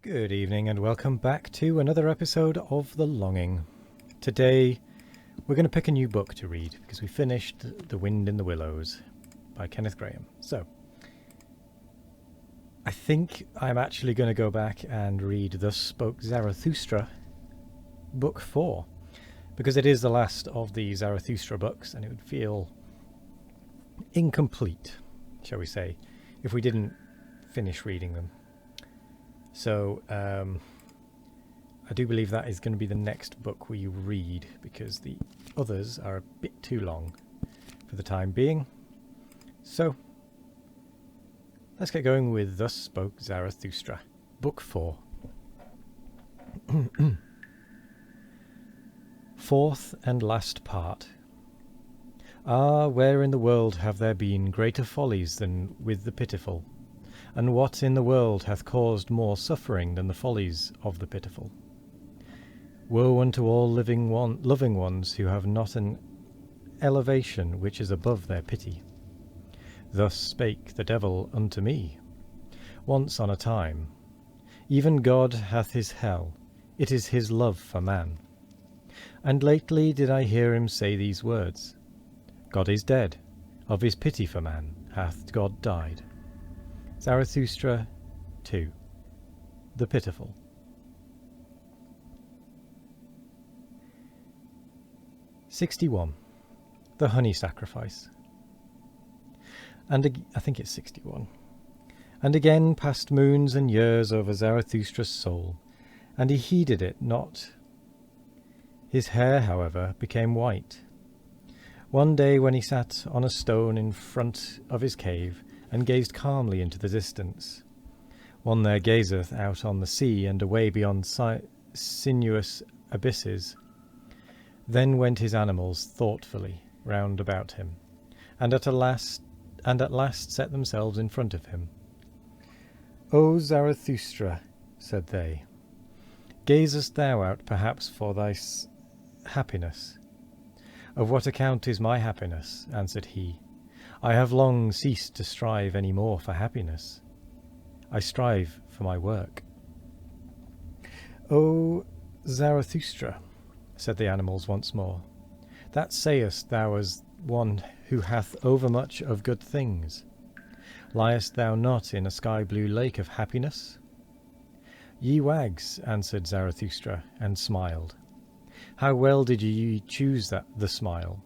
Good evening and welcome back to another episode of The Longing. Today we're going to pick a new book to read because we finished The Wind in the Willows by Kenneth Grahame. So I think I'm actually going to go back and read Thus Spoke Zarathustra, Book 4, because it is the last of the Zarathustra books and it would feel incomplete, shall we say, if we didn't finish reading them. So I do believe that is going to be the next book we read because the others are a bit too long for the time being. So let's get going with Thus Spoke Zarathustra, Book 4. Fourth and last part. Ah, where in the world have there been greater follies than with the pitiful? And what in the world hath caused more suffering than the follies of the pitiful? Woe unto all loving ones who have not an elevation which is above their pity. Thus spake the devil unto me. Once on a time, even God hath his hell, it is his love for man. And lately did I hear him say these words, God is dead, of his pity for man hath God died. Zarathustra 2. The Pitiful. 61. The Honey Sacrifice. I think it's 61. And again passed moons and years over Zarathustra's soul, and he heeded it not. His hair, however, became white. One day when he sat on a stone in front of his cave, and gazed calmly into the distance. One there gazeth out on the sea and away beyond sinuous abysses. Then went his animals thoughtfully round about him, and at last set themselves in front of him. O Zarathustra, said they, gazest thou out perhaps for thy happiness? Of what account is my happiness? Answered he. I have long ceased to strive any more for happiness. I strive for my work. O Zarathustra, said the animals once more, that sayest thou as one who hath overmuch of good things. Liest thou not in a sky-blue lake of happiness? Ye wags, answered Zarathustra, and smiled. How well did ye choose the smile!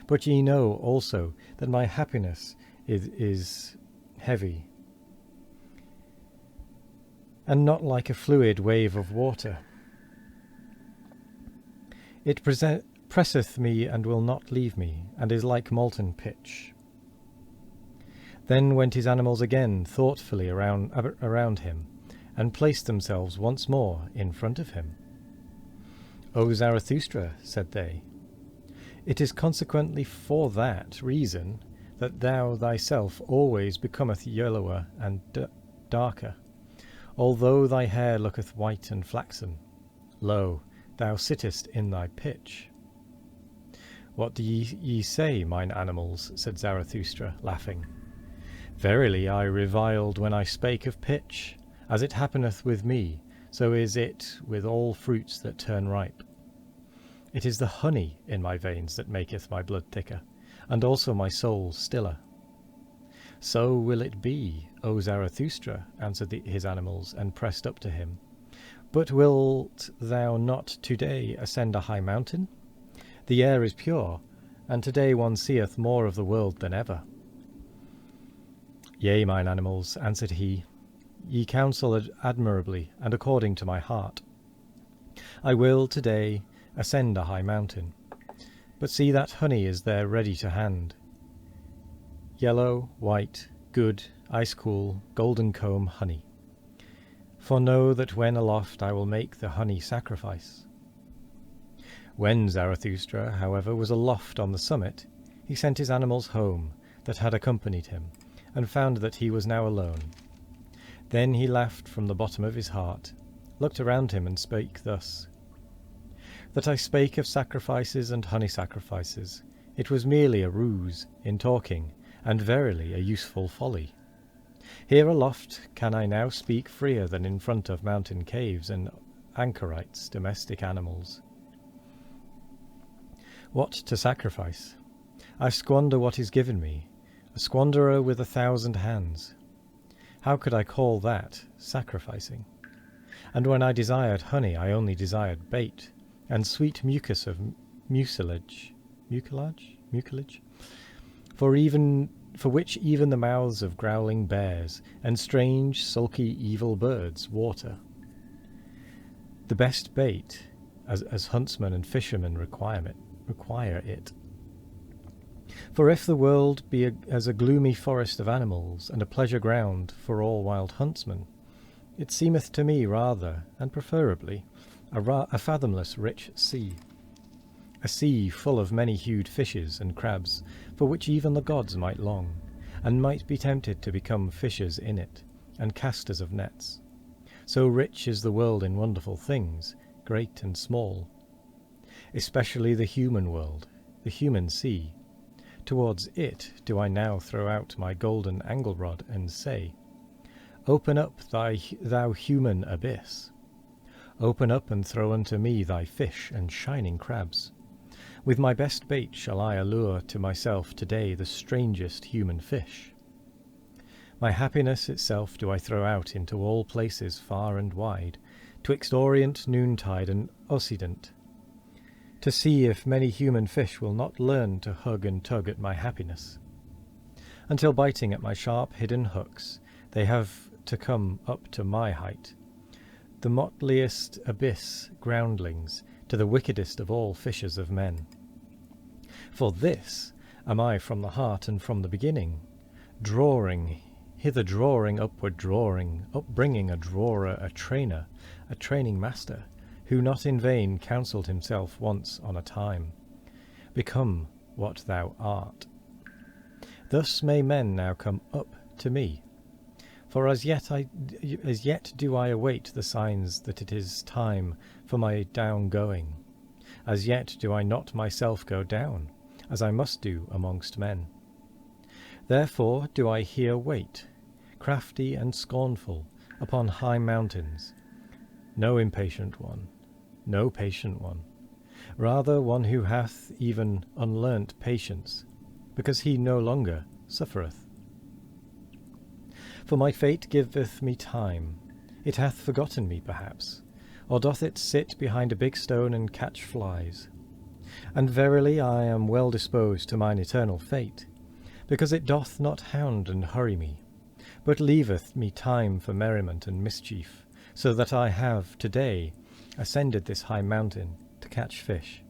But ye know also that my happiness is heavy, and not like a fluid wave of water. It presseth me and will not leave me, and is like molten pitch. Then went his animals again thoughtfully around him, and placed themselves once more in front of him. O Zarathustra, said they, it is consequently for that reason that thou thyself always becometh yellower and darker, although thy hair looketh white and flaxen. Lo, thou sittest in thy pitch. What do ye say, mine animals? Said Zarathustra, laughing. Verily I reviled when I spake of pitch. As it happeneth with me, so is it with all fruits that turn ripe. It is the honey in my veins that maketh my blood thicker, and also my soul stiller. So will it be, O Zarathustra, answered his animals, and pressed up to him. But wilt thou not today ascend a high mountain? The air is pure, and today one seeth more of the world than ever. Yea, mine animals, answered he, ye counsel admirably, and according to my heart. I will today ascend a high mountain, but see that honey is there ready to hand. Yellow, white, good, ice-cool, golden comb honey. For know that when aloft I will make the honey sacrifice. When Zarathustra, however, was aloft on the summit, he sent his animals home that had accompanied him, and found that he was now alone. Then he laughed from the bottom of his heart, looked around him, and spake thus. That I spake of sacrifices and honey sacrifices, it was merely a ruse in talking, and verily a useful folly. Here aloft can I now speak freer than in front of mountain caves and anchorites, domestic animals. What to sacrifice? I squander what is given me, a squanderer with 1,000 hands. How could I call that sacrificing? And when I desired honey, I only desired bait, and sweet mucus of mucilage, for which even the mouths of growling bears and strange, sulky, evil birds water. The best bait, as huntsmen and fishermen require it. For if the world be as a gloomy forest of animals, and a pleasure ground for all wild huntsmen, it seemeth to me rather, and preferably, a fathomless rich sea, a sea full of many-hued fishes and crabs, for which even the gods might long, and might be tempted to become fishers in it, and casters of nets. So rich is the world in wonderful things, great and small, especially the human world, the human sea. Towards it do I now throw out my golden angle-rod, and say, Open up thou human abyss. Open up and throw unto me thy fish and shining crabs. With my best bait shall I allure to myself today the strangest human fish. My happiness itself do I throw out into all places far and wide, twixt Orient noontide and Occident, to see if many human fish will not learn to hug and tug at my happiness, until biting at my sharp hidden hooks, they have to come up to my height, the motliest abyss groundlings to the wickedest of all fishers of men. For this am I from the heart and from the beginning, drawing, hither drawing, upward drawing, upbringing a drawer, a trainer, a training master, who not in vain counselled himself once on a time, Become what thou art. Thus may men now come up to me, for as yet do I await the signs that it is time for my down going. As yet do I not myself go down, as I must do amongst men. Therefore do I here wait, crafty and scornful, upon high mountains, no impatient one, no patient one, rather one who hath even unlearnt patience, because he no longer suffereth. For my fate giveth me time. It hath forgotten me, perhaps, or doth it sit behind a big stone and catch flies? And verily I am well disposed to mine eternal fate, because it doth not hound and hurry me, but leaveth me time for merriment and mischief, so that I have to-day ascended this high mountain to catch fish.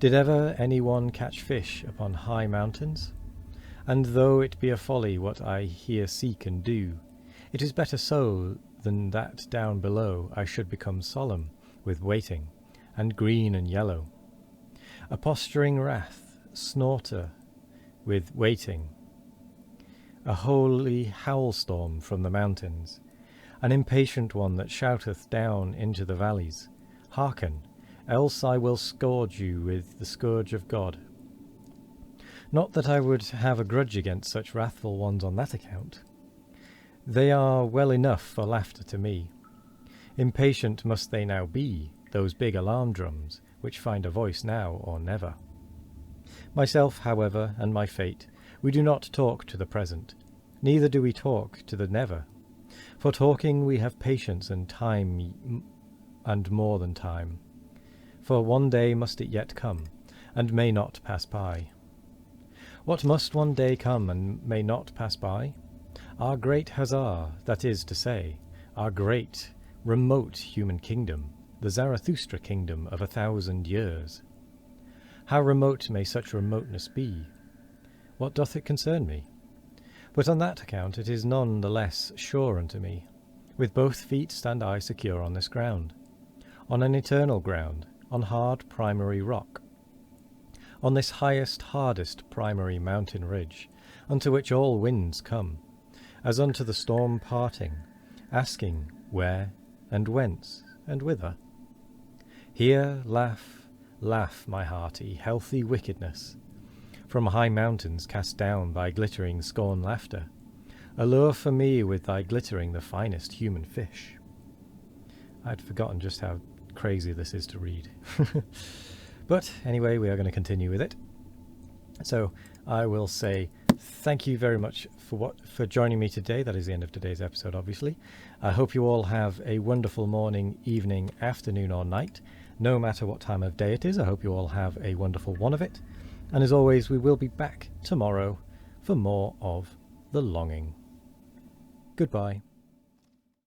Did ever any one catch fish upon high mountains? And though it be a folly what I here seek and do, it is better so than that down below I should become solemn with waiting, and green and yellow, a posturing wrath, snorter with waiting, a holy howl-storm from the mountains, an impatient one that shouteth down into the valleys, Hearken, else I will scourge you with the scourge of God. Not that I would have a grudge against such wrathful ones on that account. They are well enough for laughter to me. Impatient must they now be, those big alarm drums, which find a voice now or never. Myself, however, and my fate, we do not talk to the present, neither do we talk to the never. For talking we have patience and time, and more than time. For one day must it yet come, and may not pass by. What must one day come and may not pass by? Our great huzzah, that is to say, our great, remote human kingdom, the Zarathustra kingdom of 1,000 years. How remote may such remoteness be? What doth it concern me? But on that account it is none the less sure unto me. With both feet stand I secure on this ground, on an eternal ground, on hard primary rock, on this highest, hardest primary mountain ridge, unto which all winds come, as unto the storm parting, asking where, and whence, and whither. Here laugh, laugh, my hearty, healthy wickedness. From high mountains cast down thy glittering scorn laughter. allure for me with thy glittering the finest human fish. I'd forgotten just how crazy this is to read. But anyway, we are going to continue with it. So I will say thank you very much for joining me today. That is the end of today's episode, obviously. I hope you all have a wonderful morning, evening, afternoon, or night. No matter what time of day it is, I hope you all have a wonderful one of it. And as always, we will be back tomorrow for more of The Longing. Goodbye.